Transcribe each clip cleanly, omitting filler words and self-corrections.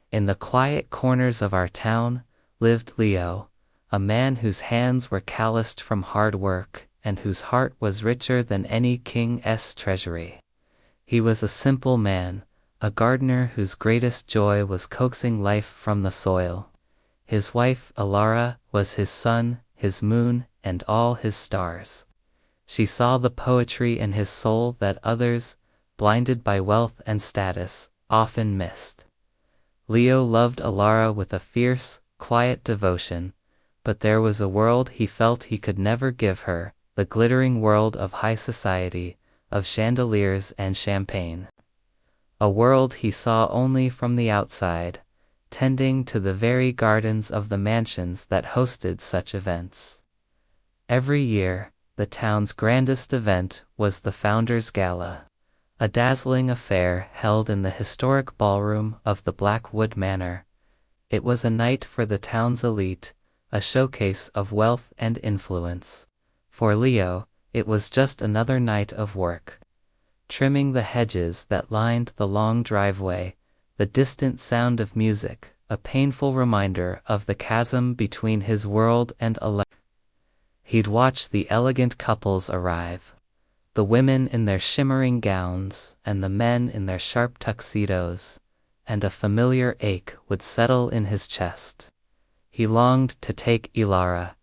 In the quiet corners of our town lived Leo, a man whose hands were calloused from hard work and whose heart was richer than any king's treasury. He was a simple man, a gardener whose greatest joy was coaxing life from the soil. His wife, Ilara, was his sun, his moon, and all his stars. She saw the poetry in his soul that others, blinded by wealth and status, often missed. Leo loved Ilara with a fierce, quiet devotion, but there was a world he felt he could never give her, the glittering world of high society, of chandeliers and champagne. A world he saw only from the outside, tending to the very gardens of the mansions that hosted such events. Every year, the town's grandest event was the Founders' Gala, a dazzling affair held in the historic ballroom of the Blackwood Manor. It was a night for the town's elite, a showcase of wealth and influence. For Leo, it was just another night of work. Trimming the hedges that lined the long driveway, the distant sound of music, a painful reminder of the chasm between his world and Ilara. He'd watch the elegant couples arrive, the women in their shimmering gowns and the men in their sharp tuxedos, and a familiar ache would settle in his chest. He longed to take Ilara,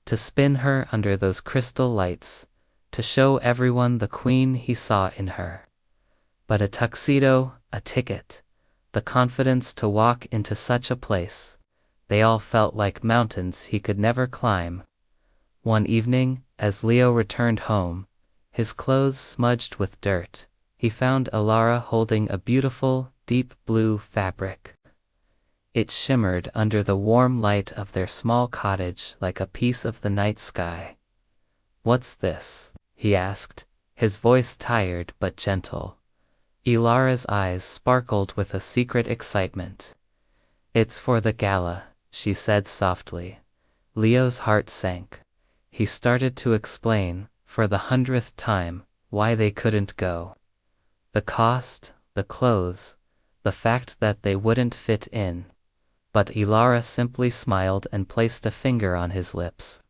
to spin her under those crystal lights, to show everyone the queen he saw in her. But a tuxedo, a ticket, the confidence to walk into such a place, they all felt like mountains he could never climb. One evening, as Leo returned home, his clothes smudged with dirt, he found Ilara holding a beautiful, deep blue fabric. It shimmered under the warm light of their small cottage like a piece of the night sky. "What's this?" he asked, his voice tired but gentle. Ilara's eyes sparkled with a secret excitement. "It's for the gala," she said softly. Leo's heart sank. He started to explain, for the 100th time, why they couldn't go. The cost, the clothes, the fact that they wouldn't fit in. But Ilara simply smiled and placed a finger on his lips.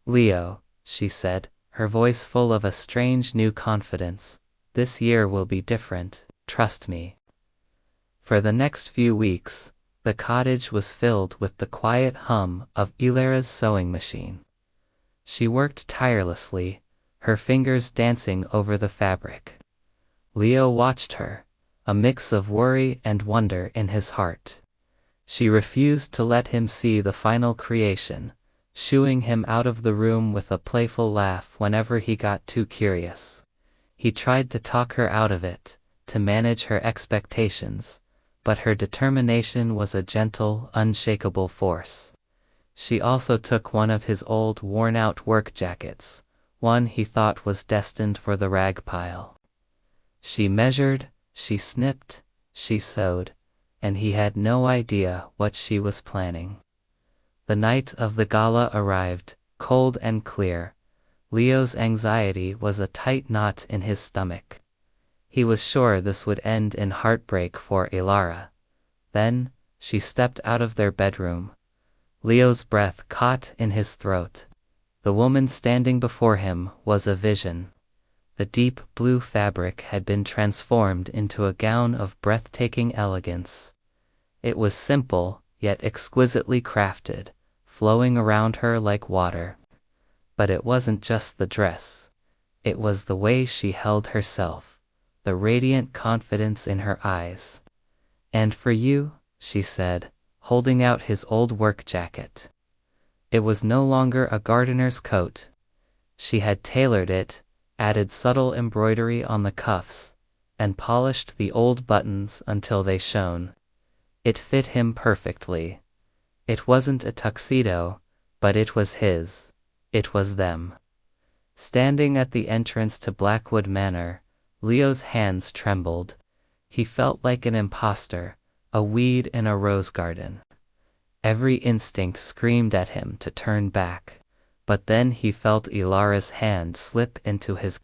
"Leo," she said, her voice full of a strange new confidence, "this year will be different, trust me." For the next few weeks, the cottage was filled with the quiet hum of Ilara's sewing machine. She worked tirelessly, her fingers dancing over the fabric. Leo watched her, a mix of worry and wonder in his heart. She refused to let him see the final creation, shooing him out of the room with a playful laugh whenever he got too curious. He tried to talk her out of it, to manage her expectations, but her determination was a gentle, unshakable force. She also took one of his old, worn-out work jackets, one he thought was destined for the rag pile. She measured, she snipped, she sewed, and he had no idea what she was planning. The night of the gala arrived, cold and clear. Leo's anxiety was a tight knot in his stomach. He was sure this would end in heartbreak for Ilara. Then, she stepped out of their bedroom. Leo's breath caught in his throat. The woman standing before him was a vision. The deep blue fabric had been transformed into a gown of breathtaking elegance. It was simple, yet exquisitely crafted, flowing around her like water. But it wasn't just the dress. It was the way she held herself, the radiant confidence in her eyes. "And for you," she said, holding out his old work jacket. It was no longer a gardener's coat. She had tailored it, added subtle embroidery on the cuffs, and polished the old buttons until they shone. It fit him perfectly. It wasn't a tuxedo, but it was his. It was them. Standing at the entrance to Blackwood Manor, Leo's hands trembled. He felt like an imposter, a weed in a rose garden. Every instinct screamed at him to turn back, but then he felt Ilara's hand slip into his.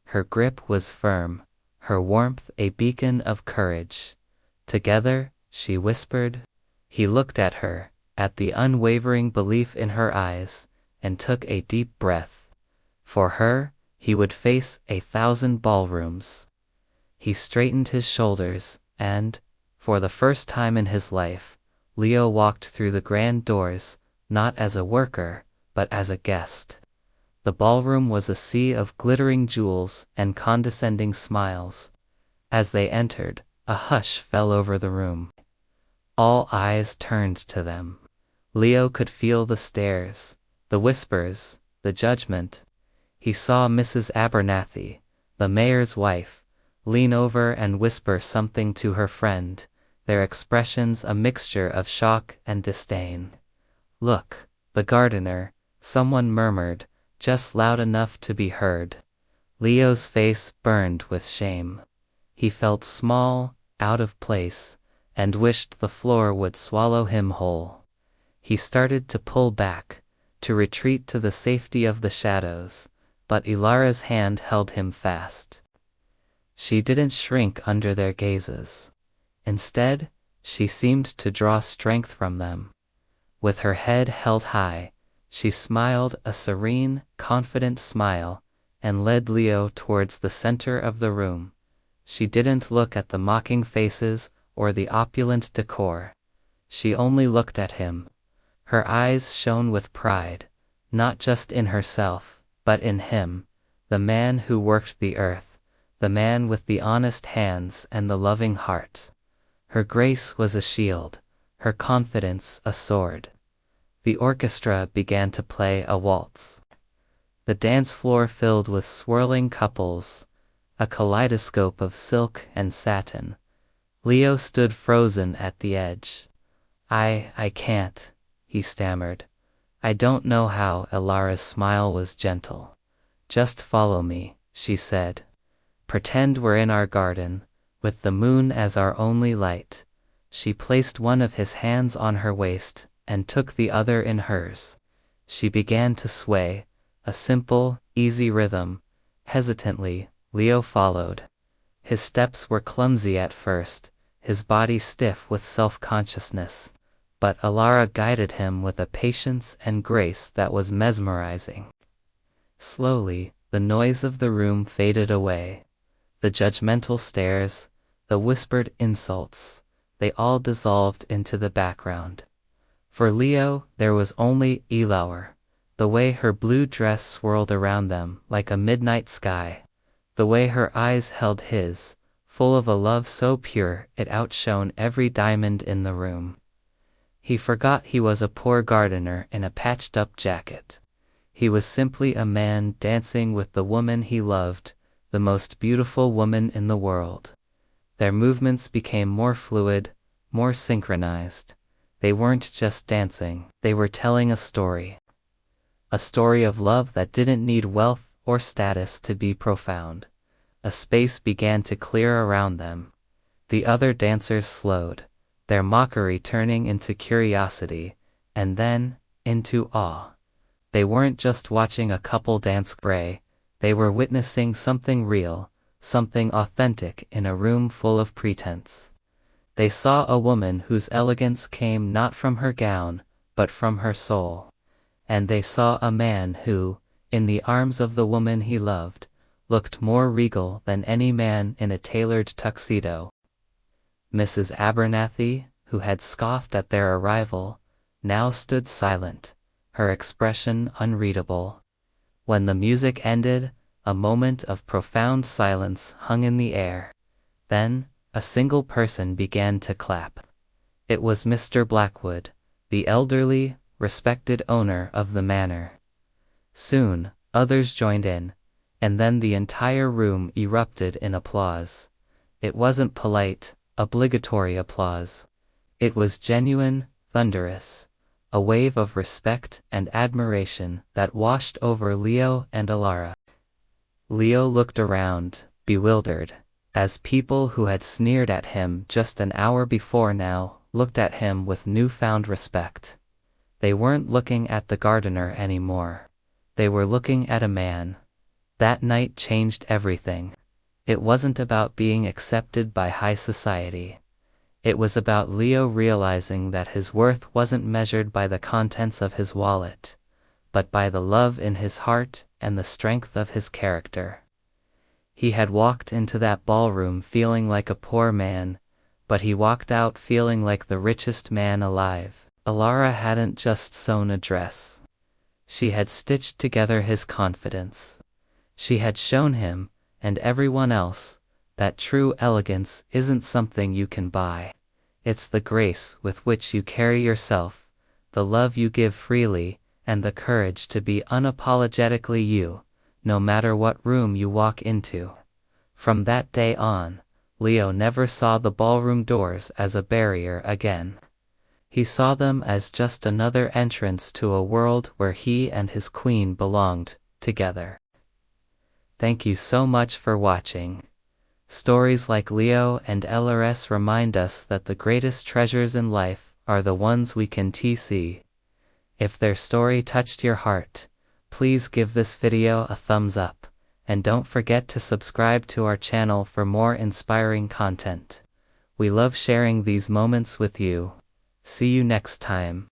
Her grip was firm, her warmth a beacon of courage. Together, she whispered. He looked at her, at the unwavering belief in her eyes, and took a deep breath. For her, he would face 1,000 ballrooms. He straightened his shoulders, and, for the first time in his life, Leo walked through the grand doors, not as a worker, but as a guest. The ballroom was a sea of glittering jewels and condescending smiles. As they entered, a hush fell over the room. All eyes turned to them. Leo could feel the stares, the whispers, the judgment. He saw Mrs. Abernathy, the mayor's wife, lean over and whisper something to her friend, their expressions a mixture of shock and disdain. "Look, the gardener," someone murmured, just loud enough to be heard. Leo's face burned with shame. He felt small, out of place, and wished the floor would swallow him whole. He started to pull back, to retreat to the safety of the shadows, but Ilara's hand held him fast. She didn't shrink under their gazes. Instead, she seemed to draw strength from them. With her head held high, she smiled a serene, confident smile, and led Leo towards the center of the room. She didn't look at the mocking faces or the opulent decor. She only looked at him. Her eyes shone with pride, not just in herself, but in him, the man who worked the earth, the man with the honest hands and the loving heart. Her grace was a shield, her confidence a sword. The orchestra began to play a waltz. The dance floor filled with swirling couples, a kaleidoscope of silk and satin. Leo stood frozen at the edge. I can't," he stammered. "I don't know how." Ilara's smile was gentle. "Just follow me," she said. "Pretend we're in our garden, with the moon as our only light." She placed one of his hands on her waist, and took the other in hers. She began to sway, a simple, easy rhythm. Hesitantly, Leo followed. His steps were clumsy at first, his body stiff with self-consciousness, but Ilara guided him with a patience and grace that was mesmerizing. Slowly, the noise of the room faded away. The judgmental stares, the whispered insults, they all dissolved into the background. For Leo, there was only Ilara, the way her blue dress swirled around them like a midnight sky, the way her eyes held his, full of a love so pure it outshone every diamond in the room. He forgot he was a poor gardener in a patched-up jacket. He was simply a man dancing with the woman he loved, the most beautiful woman in the world. Their movements became more fluid, more synchronized. They weren't just dancing, they were telling a story. A story of love that didn't need wealth or status to be profound. A space began to clear around them. The other dancers slowed, their mockery turning into curiosity, and then, into awe. They weren't just watching a couple dance gray, they were witnessing something real, something authentic in a room full of pretense. They saw a woman whose elegance came not from her gown, but from her soul. And they saw a man who, in the arms of the woman he loved, looked more regal than any man in a tailored tuxedo. Mrs. Abernathy, who had scoffed at their arrival, now stood silent, her expression unreadable. When the music ended, a moment of profound silence hung in the air. Then, a single person began to clap. It was Mr. Blackwood, the elderly, respected owner of the manor. Soon, others joined in, and then the entire room erupted in applause. It wasn't polite, obligatory applause. It was genuine, thunderous, a wave of respect and admiration that washed over Leo and Ilara. Leo looked around, bewildered, as people who had sneered at him just an hour before now looked at him with newfound respect. They weren't looking at the gardener anymore. They were looking at a man. That night changed everything. It wasn't about being accepted by high society. It was about Leo realizing that his worth wasn't measured by the contents of his wallet, but by the love in his heart and the strength of his character. He had walked into that ballroom feeling like a poor man, but he walked out feeling like the richest man alive. Alara hadn't just sewn a dress. She had stitched together his confidence. She had shown him, and everyone else, that true elegance isn't something you can buy. It's the grace with which you carry yourself, the love you give freely, and the courage to be unapologetically you, no matter what room you walk into. From that day on, Leo never saw the ballroom doors as a barrier again. He saw them as just another entrance to a world where he and his queen belonged together. Thank you so much for watching. Stories like Leo and LRS remind us that the greatest treasures in life are the ones we can see. If their story touched your heart, please give this video a thumbs up, and don't forget to subscribe to our channel for more inspiring content. We love sharing these moments with you. See you next time.